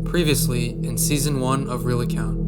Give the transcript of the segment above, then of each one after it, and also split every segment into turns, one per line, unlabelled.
Previously in Season 1 of Real Account.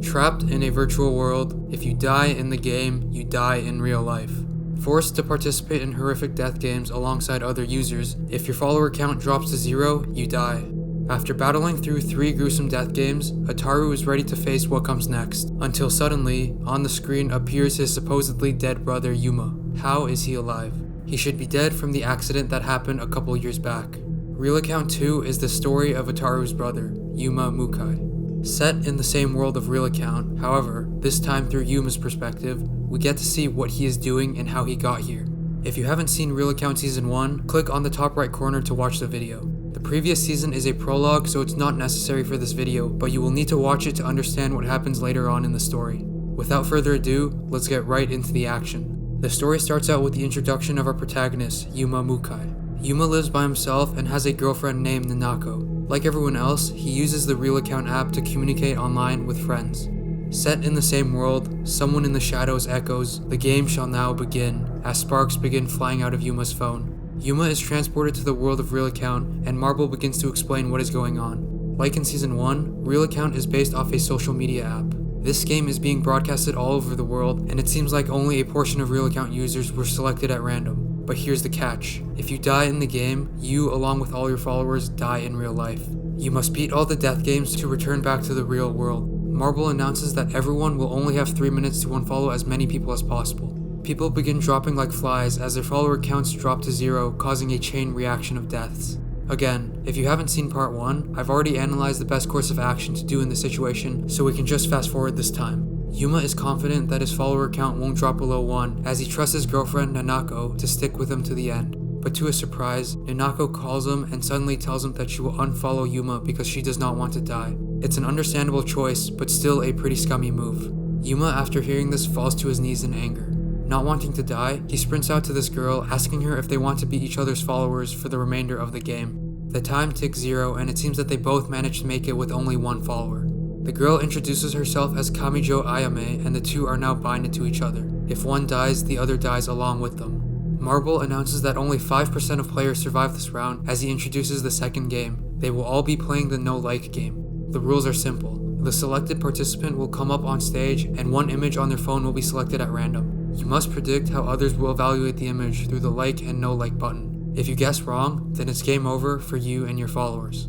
Trapped in a virtual world, if you die in the game, you die in real life. Forced to participate in horrific death games alongside other users, if your follower count drops to 0, you die. After battling through 3 gruesome death games, Ataru is ready to face what comes next, until suddenly, on the screen appears his supposedly dead brother Yuuma. How is he alive? He should be dead from the accident that happened a couple years back. Real Account 2 is the story of Ataru's brother, Yuuma Mukai. Set in the same world of Real Account, however, this time through Yuma's perspective, we get to see what he is doing and how he got here. If you haven't seen Real Account Season 1, click on the top right corner to watch the video. The previous season is a prologue, so it's not necessary for this video, but you will need to watch it to understand what happens later on in the story. Without further ado, let's get right into the action. The story starts out with the introduction of our protagonist, Yuuma Mukai. Yuuma lives by himself and has a girlfriend named Nanako. Like everyone else, he uses the Real Account app to communicate online with friends. Set in the same world, someone in the shadows echoes, "The game shall now begin," as sparks begin flying out of Yuma's phone. Yuuma is transported to the world of Real Account, and Marble begins to explain what is going on. Like in Season 1, Real Account is based off a social media app. This game is being broadcasted all over the world, and it seems like only a portion of Real Account users were selected at random. But here's the catch. If you die in the game, you, along with all your followers, die in real life. You must beat all the death games to return back to the real world. Marble announces that everyone will only have 3 minutes to unfollow as many people as possible. People begin dropping like flies as their follower counts drop to 0, causing a chain reaction of deaths. Again, if you haven't seen part 1, I've already analyzed the best course of action to do in this situation, so we can just fast forward this time. Yuuma is confident that his follower count won't drop below 1, as he trusts his girlfriend Nanako to stick with him to the end. But to his surprise, Nanako calls him and suddenly tells him that she will unfollow Yuuma because she does not want to die. It's an understandable choice, but still a pretty scummy move. Yuuma, after hearing this, falls to his knees in anger. Not wanting to die, he sprints out to this girl, asking her if they want to be each other's followers for the remainder of the game. The time ticks 0, and it seems that they both managed to make it with only 1 follower. The girl introduces herself as Kamijo Ayame, and the two are now binded to each other. If one dies, the other dies along with them. Marble announces that only 5% of players survive this round as he introduces the second game. They will all be playing the no-like game. The rules are simple. The selected participant will come up on stage, and one image on their phone will be selected at random. You must predict how others will evaluate the image through the like and no-like button. If you guess wrong, then it's game over for you and your followers.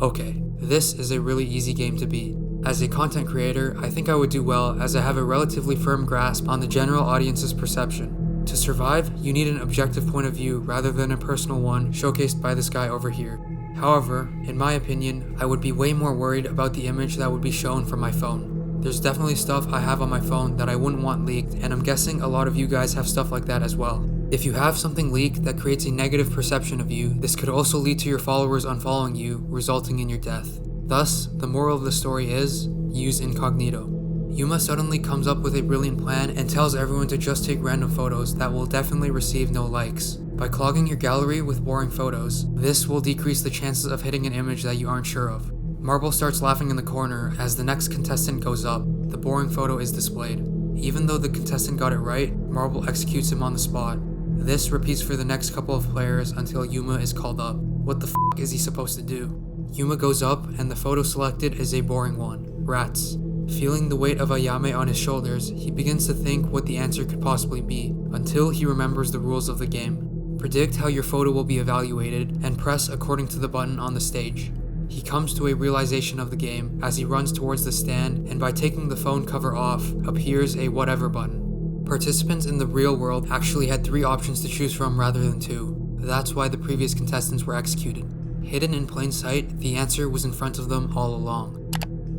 Okay, this is a really easy game to beat. As a content creator, I think I would do well as I have a relatively firm grasp on the general audience's perception. To survive, you need an objective point of view rather than a personal one showcased by this guy over here. However, in my opinion, I would be way more worried about the image that would be shown from my phone. There's definitely stuff I have on my phone that I wouldn't want leaked, and I'm guessing a lot of you guys have stuff like that as well. If you have something leaked that creates a negative perception of you, this could also lead to your followers unfollowing you, resulting in your death. Thus, the moral of the story is, use incognito. Yuuma suddenly comes up with a brilliant plan and tells everyone to just take random photos that will definitely receive no likes. By clogging your gallery with boring photos, this will decrease the chances of hitting an image that you aren't sure of. Marble starts laughing in the corner as the next contestant goes up. The boring photo is displayed. Even though the contestant got it right, Marble executes him on the spot. This repeats for the next couple of players until Yuuma is called up. What the f*** is he supposed to do? Yuuma goes up, and the photo selected is a boring one. Rats. Feeling the weight of Ayame on his shoulders, he begins to think what the answer could possibly be, until he remembers the rules of the game. Predict how your photo will be evaluated, and press according to the button on the stage. He comes to a realization of the game as he runs towards the stand, and by taking the phone cover off, appears a whatever button. Participants in the real world actually had 3 options to choose from rather than 2. That's why the previous contestants were executed. Hidden in plain sight, the answer was in front of them all along.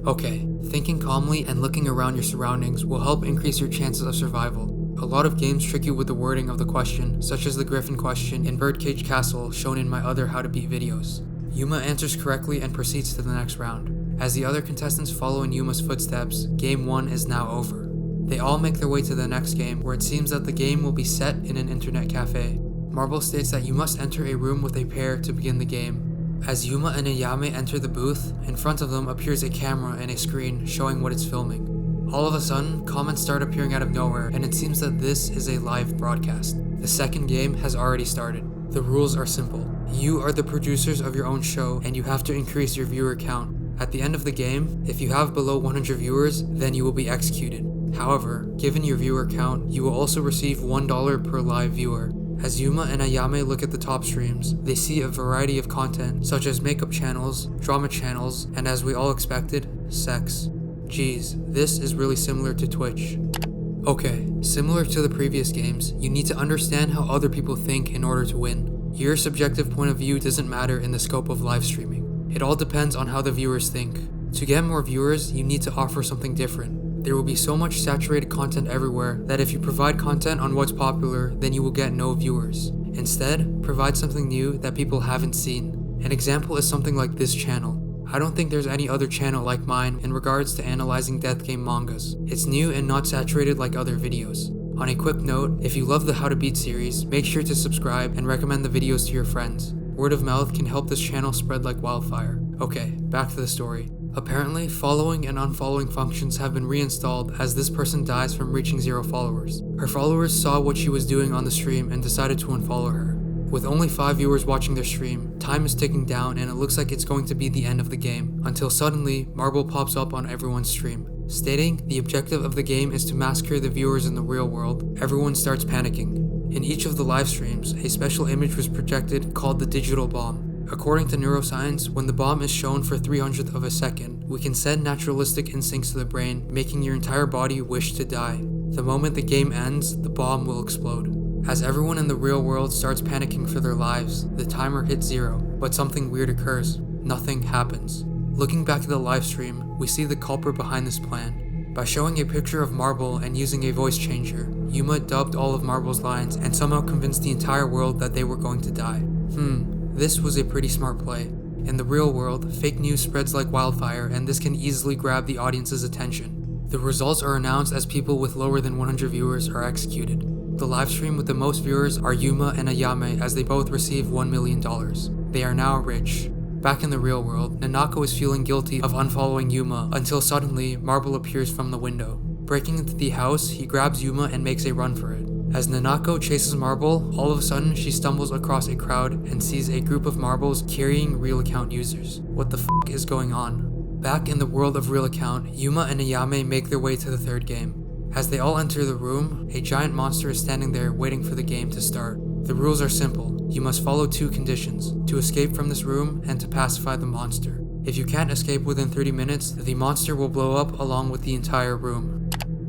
Okay, thinking calmly and looking around your surroundings will help increase your chances of survival. A lot of games trick you with the wording of the question, such as the Griffin question in Birdcage Castle shown in my other How to Beat videos. Yuuma answers correctly and proceeds to the next round. As the other contestants follow in Yuuma's footsteps, Game 1 is now over. They all make their way to the next game, where it seems that the game will be set in an internet cafe. Marble states that you must enter a room with a pair to begin the game. As Yuuma and Ayame enter the booth, in front of them appears a camera and a screen showing what it's filming. All of a sudden, comments start appearing out of nowhere, and it seems that this is a live broadcast. The second game has already started. The rules are simple. You are the producers of your own show, and you have to increase your viewer count. At the end of the game, if you have below 100 viewers, then you will be executed. However, given your viewer count, you will also receive $1 per live viewer. As Yuuma and Ayame look at the top streams, they see a variety of content, such as makeup channels, drama channels, and as we all expected, sex. Geez, this is really similar to Twitch. Okay, similar to the previous games, you need to understand how other people think in order to win. Your subjective point of view doesn't matter in the scope of live streaming. It all depends on how the viewers think. To get more viewers, you need to offer something different. There will be so much saturated content everywhere that if you provide content on what's popular, then you will get no viewers. Instead, provide something new that people haven't seen. An example is something like this channel. I don't think there's any other channel like mine in regards to analyzing death game mangas. It's new and not saturated like other videos. On a quick note, if you love the How to Beat series, make sure to subscribe and recommend the videos to your friends. Word of mouth can help this channel spread like wildfire. Okay, back to the story. Apparently, following and unfollowing functions have been reinstalled as this person dies from reaching 0 followers. Her followers saw what she was doing on the stream and decided to unfollow her. With only 5 viewers watching their stream, time is ticking down and it looks like it's going to be the end of the game, until suddenly, Marble pops up on everyone's stream. Stating the objective of the game is to massacre the viewers in the real world, everyone starts panicking. In each of the live streams, a special image was projected called the digital bomb. According to neuroscience, when the bomb is shown for 300th of a second, we can send naturalistic instincts to the brain, making your entire body wish to die. The moment the game ends, the bomb will explode. As everyone in the real world starts panicking for their lives, the timer hits 0, but something weird occurs. Nothing happens. Looking back at the live stream, we see the culprit behind this plan. By showing a picture of Marble and using a voice changer, Yuuma dubbed all of Marble's lines and somehow convinced the entire world that they were going to die. This was a pretty smart play. In the real world, fake news spreads like wildfire and this can easily grab the audience's attention. The results are announced as people with lower than 100 viewers are executed. The livestream with the most viewers are Yuuma and Ayame as they both receive $1 million. They are now rich. Back in the real world, Nanako is feeling guilty of unfollowing Yuuma until suddenly Marble appears from the window. Breaking into the house, he grabs Yuuma and makes a run for it. As Nanako chases Marble, all of a sudden she stumbles across a crowd and sees a group of Marbles carrying real account users. What the f is going on? Back in the world of real account, Yuuma and Ayame make their way to the third game. As they all enter the room, a giant monster is standing there waiting for the game to start. The rules are simple. You must follow 2 conditions: to escape from this room and to pacify the monster. If you can't escape within 30 minutes, the monster will blow up along with the entire room.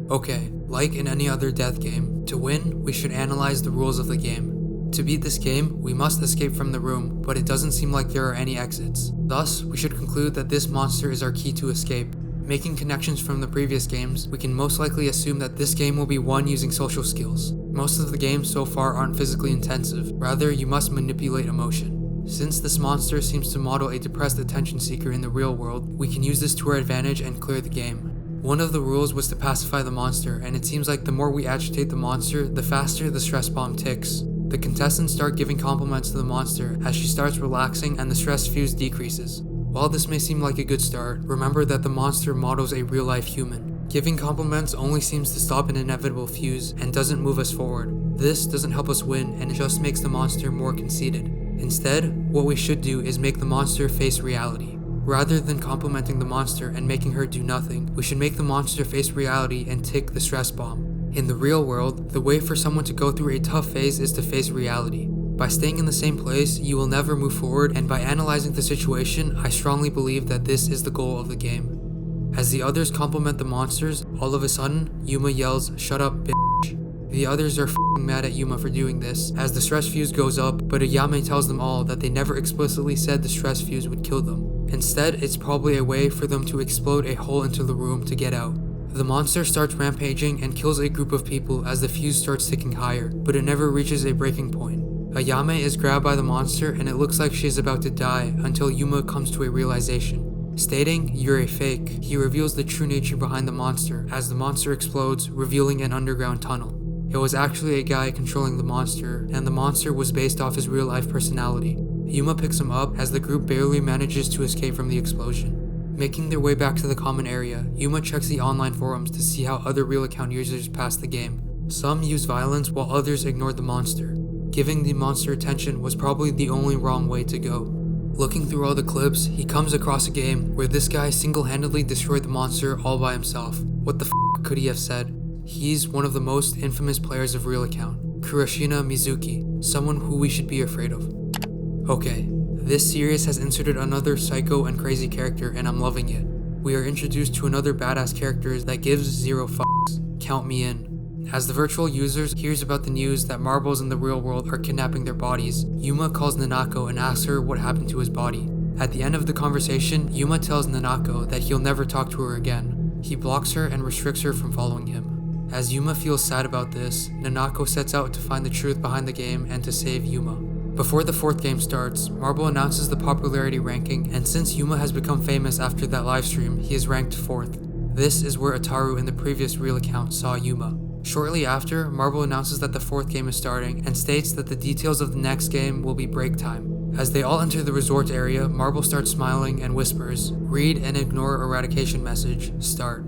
Okay, like in any other death game, to win, we should analyze the rules of the game. To beat this game, we must escape from the room, but it doesn't seem like there are any exits. Thus, we should conclude that this monster is our key to escape. Making connections from the previous games, we can most likely assume that this game will be won using social skills. Most of the games so far aren't physically intensive, rather you must manipulate emotion. Since this monster seems to model a depressed attention seeker in the real world, we can use this to our advantage and clear the game. One of the rules was to pacify the monster, and it seems like the more we agitate the monster, the faster the stress bomb ticks. The contestants start giving compliments to the monster as she starts relaxing and the stress fuse decreases. While this may seem like a good start, remember that the monster models a real-life human. Giving compliments only seems to stop an inevitable fuse and doesn't move us forward. This doesn't help us win and it just makes the monster more conceited. Instead, what we should do is make the monster face reality. Rather than complimenting the monster and making her do nothing, we should make the monster face reality and tick the stress bomb. In the real world, the way for someone to go through a tough phase is to face reality. By staying in the same place, you will never move forward, and by analyzing the situation, I strongly believe that this is the goal of the game. As the others compliment the monsters, all of a sudden, Yuuma yells, "Shut up, bitch." The others are f***ing mad at Yuuma for doing this, as the stress fuse goes up, but Ayame tells them all that they never explicitly said the stress fuse would kill them. Instead, it's probably a way for them to explode a hole into the room to get out. The monster starts rampaging and kills a group of people as the fuse starts ticking higher, but it never reaches a breaking point. Ayame is grabbed by the monster and it looks like she is about to die until Yuuma comes to a realization. Stating, "You're a fake," he reveals the true nature behind the monster as the monster explodes, revealing an underground tunnel. It was actually a guy controlling the monster, and the monster was based off his real-life personality. Yuuma picks him up as the group barely manages to escape from the explosion. Making their way back to the common area, Yuuma checks the online forums to see how other real account users passed the game. Some used violence while others ignored the monster. Giving the monster attention was probably the only wrong way to go. Looking through all the clips, he comes across a game where this guy single-handedly destroyed the monster all by himself. What the f could he have said? He's one of the most infamous players of Real Account, Kurashina Mizuki, someone who we should be afraid of. Okay, this series has inserted another psycho and crazy character and I'm loving it. We are introduced to another badass character that gives zero fucks. Count me in. As the virtual users hears about the news that marbles in the real world are kidnapping their bodies, Yuuma calls Nanako and asks her what happened to his body. At the end of the conversation, Yuuma tells Nanako that he'll never talk to her again. He blocks her and restricts her from following him. As Yuuma feels sad about this, Nanako sets out to find the truth behind the game and to save Yuuma. Before the 4th game starts, Marble announces the popularity ranking, and since Yuuma has become famous after that livestream, he is ranked 4th. This is where Ataru in the previous Real Account saw Yuuma. Shortly after, Marble announces that the 4th game is starting and states that the details of the next game will be break time. As they all enter the resort area, Marble starts smiling and whispers, "Read and ignore eradication message, start."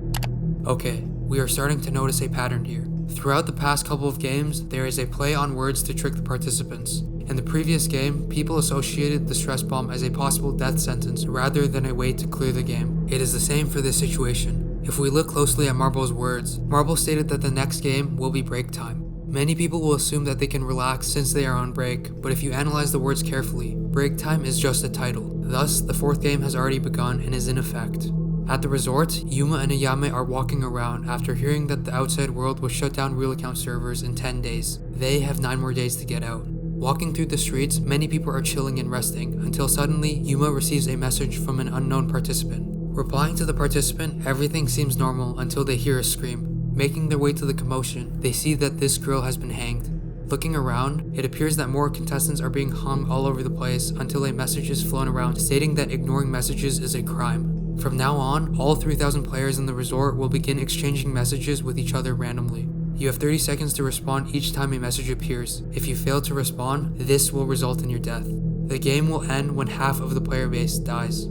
Okay, we are starting to notice a pattern here. Throughout the past couple of games, there is a play on words to trick the participants. In the previous game, people associated the stress bomb as a possible death sentence rather than a way to clear the game. It is the same for this situation. If we look closely at Marble's words, Marble stated that the next game will be break time. Many people will assume that they can relax since they are on break, but if you analyze the words carefully, break time is just a title. Thus, the 4th game has already begun and is in effect. At the resort, Yuuma and Ayame are walking around after hearing that the outside world will shut down Real Account servers in 10 days. They have 9 more days to get out. Walking through the streets, many people are chilling and resting, until suddenly, Yuuma receives a message from an unknown participant. Replying to the participant, everything seems normal until they hear a scream. Making their way to the commotion, they see that this girl has been hanged. Looking around, it appears that more contestants are being hung all over the place until a message is flown around stating that ignoring messages is a crime. From now on, all 3,000 players in the resort will begin exchanging messages with each other randomly. You have 30 seconds to respond each time a message appears. If you fail to respond, this will result in your death. The game will end when half of the player base dies.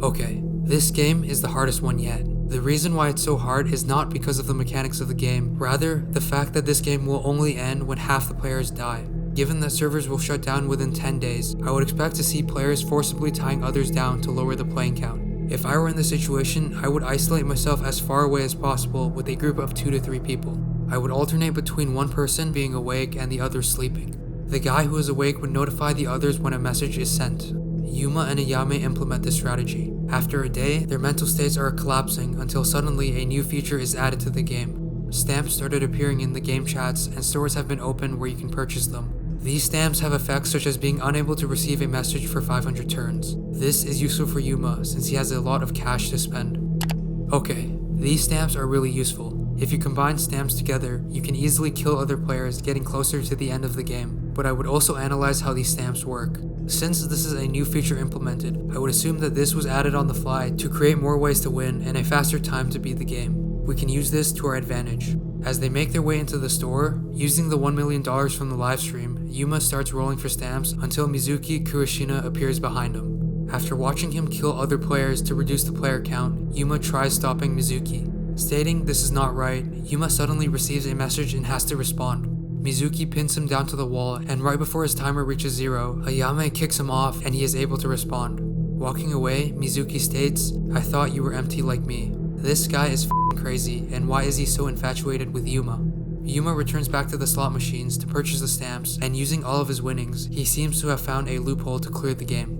Okay, this game is the hardest one yet. The reason why it's so hard is not because of the mechanics of the game, rather the fact that this game will only end when half the players die. Given that servers will shut down within 10 days, I would expect to see players forcibly tying others down to lower the playing count. If I were in this situation, I would isolate myself as far away as possible with a group of 2 to 3 people. I would alternate between one person being awake and the other sleeping. The guy who is awake would notify the others when a message is sent. Yuuma and Ayame implement this strategy. After a day, their mental states are collapsing until suddenly a new feature is added to the game. Stamps started appearing in the game chats and stores have been opened where you can purchase them. These stamps have effects such as being unable to receive a message for 500 turns. This is useful for Yuuma since he has a lot of cash to spend. Okay, these stamps are really useful. If you combine stamps together, you can easily kill other players getting closer to the end of the game, but I would also analyze how these stamps work. Since this is a new feature implemented, I would assume that this was added on the fly to create more ways to win and a faster time to beat the game. We can use this to our advantage. As they make their way into the store, using the $1 million from the livestream, Yuuma starts rolling for stamps until Mizuki Kurashina appears behind him. After watching him kill other players to reduce the player count, Yuuma tries stopping Mizuki. Stating this is not right, Yuuma suddenly receives a message and has to respond. Mizuki pins him down to the wall, and right before his timer reaches 0, Ayame kicks him off and he is able to respond. Walking away, Mizuki states, "I thought you were empty like me. This guy is f***ing crazy, and why is he so infatuated with Yuuma?" Yuuma returns back to the slot machines to purchase the stamps, and using all of his winnings, he seems to have found a loophole to clear the game.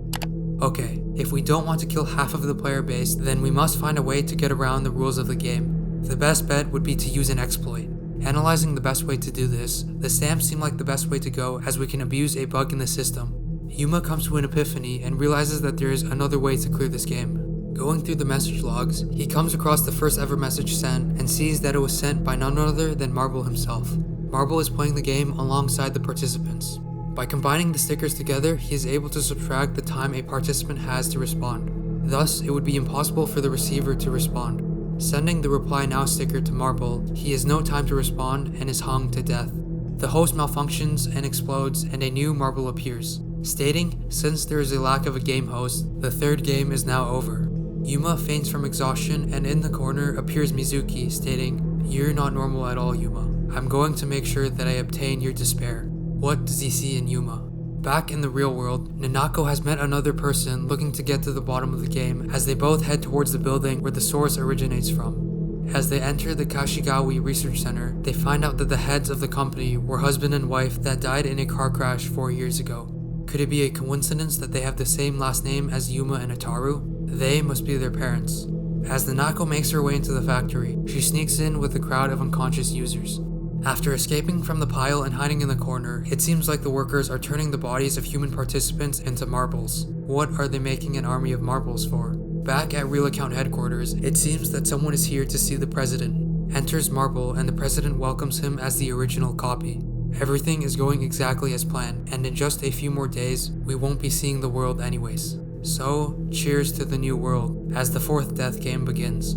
Okay, if we don't want to kill half of the player base, then we must find a way to get around the rules of the game. The best bet would be to use an exploit. Analyzing the best way to do this, the stamps seem like the best way to go as we can abuse a bug in the system. Yuuma comes to an epiphany and realizes that there is another way to clear this game. Going through the message logs, he comes across the first ever message sent and sees that it was sent by none other than Marble himself. Marble is playing the game alongside the participants. By combining the stickers together, he is able to subtract the time a participant has to respond. Thus, it would be impossible for the receiver to respond. Sending the reply now sticker to Marble, he has no time to respond and is hung to death. The host malfunctions and explodes and a new Marble appears, stating, since there is a lack of a game host, the 3rd game is now over. Yuuma faints from exhaustion and in the corner appears Mizuki stating, "You're not normal at all, Yuuma. I'm going to make sure that I obtain your despair." What does he see in Yuuma? Back in the real world, Nanako has met another person looking to get to the bottom of the game as they both head towards the building where the source originates from. As they enter the Kashigawa Research Center, they find out that the heads of the company were husband and wife that died in a car crash 4 years ago. Could it be a coincidence that they have the same last name as Yuuma and Ataru? They must be their parents. As Nanako makes her way into the factory, she sneaks in with a crowd of unconscious users. After escaping from the pile and hiding in the corner, it seems like the workers are turning the bodies of human participants into marbles. What are they making an army of marbles for? Back at Real Account headquarters, it seems that someone is here to see the president. Enters Marble and the president welcomes him as the original copy. Everything is going exactly as planned, and in just a few more days, we won't be seeing the world anyways. So, cheers to the new world, as the 4th death game begins.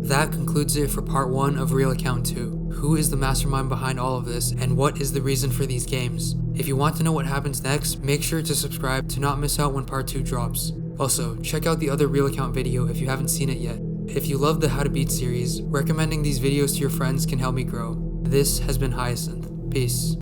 That concludes it for part 1 of Real Account 2. Who is the mastermind behind all of this, and what is the reason for these games? If you want to know what happens next, make sure to subscribe to not miss out when part 2 drops. Also, check out the other Real Account video if you haven't seen it yet. If you love the How to Beat series, recommending these videos to your friends can help me grow. This has been Hyacinth. Peace.